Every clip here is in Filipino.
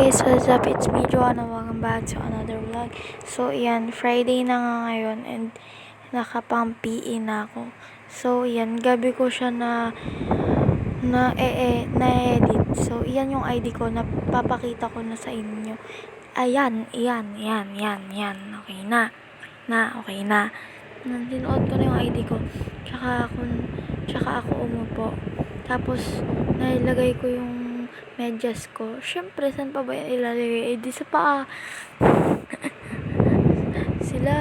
guys, what's up? It's me, Joanna. Welcome back to another vlog. So, yan, Friday na nga ngayon and nakapang-PE na ako. So, yan, gabi ko siya na-edit. So, yan yung ID ko, napapakita ko na sa inyo. Ayan, yan. Okay na. Okay na. Tinuot ko na yung ID ko. Tsaka ako umupo. Tapos, nailagay ko yung medyas ko. Siyempre, saan pa ba yan ilalagay? Di sa paa. Sila.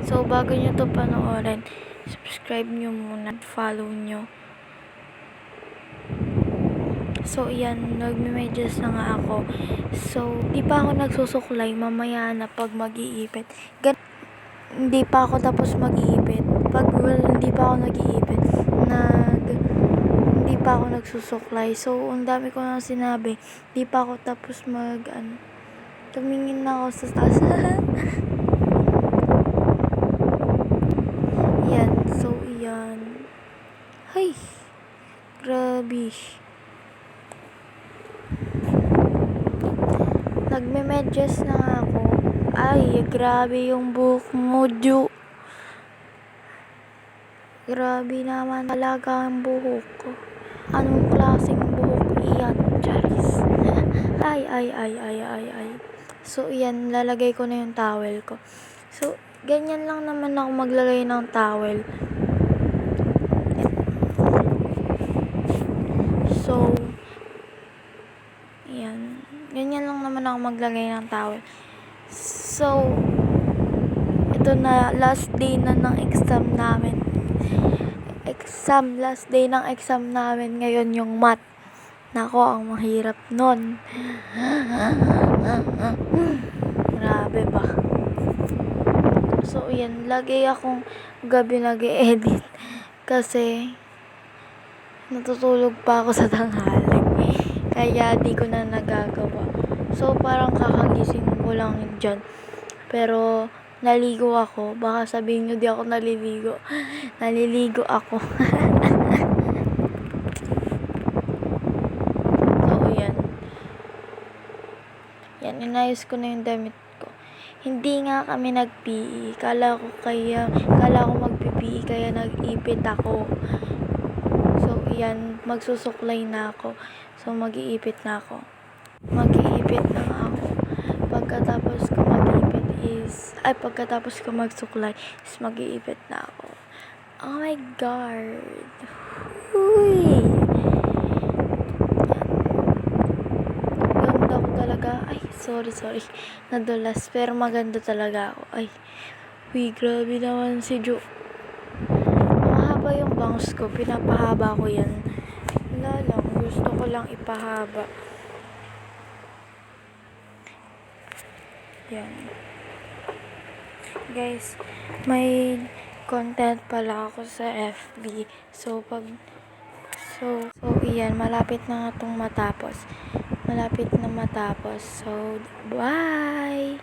So, bago nyo to panoorin, subscribe nyo muna at follow nyo. So, yan. Nagme-medyas na nga ako. So, di pa ako nagsusuklay. Mamaya na pag mag-iipit. Hindi pa ako tapos mag-iipit. Hindi pa ako nag-iipit. Hindi pa ako nagsusuklay. So, ang dami ko nang sinabi. Hindi pa ako tapos tumingin na ako sa taas. Yan. So, yan. Ay! Grabe. Nagme-medyas na nga ako. Ay, grabe yung buhok mo, Ju. Grabe naman talaga ang buhok ko. Anong klaseng buhok iyan, Charis? Ay. So, yan, lalagay ko na yung towel ko. So, ganyan lang naman ako maglagay ng towel. So, yan. Ganyan lang naman ako maglagay ng towel. So, ito na, last day na ng exam namin. Last day ng exam namin ngayon yung math. Nako, ang mahirap nun. Grabe ba? So, yan. Lagi akong gabi nag-edit. Kasi, natutulog pa ako sa tanghali. Kaya, di ko na nagagawa. So, parang kakagising ko lang dyan. Pero, naligo ako. Baka sabihin nyo di ako naliligo. Naliligo ako. So, yan. Yan, inayos ko na yung damit ko. Hindi nga kami nag-PE. Kala ko mag-PE kaya nag-ipit ako. So, yan. Magsusuklay na ako. So, mag-iipit na ako. Mag-iipit na nga ako. Pagkatapos ko magsuklay is mag-iipit na ako. Oh my God. Uy. Ganda ko talaga. Ay, sorry. Nadulas. Pero maganda talaga ako. Ay. Uy, grabe naman si Jo. Mahaba yung bangs ko. Pinapahaba ko yan. Wala lang. Gusto ko lang ipahaba. Yan. Guys, may content pala ako sa FB. So, iyan, malapit na nga itong matapos. So, bye!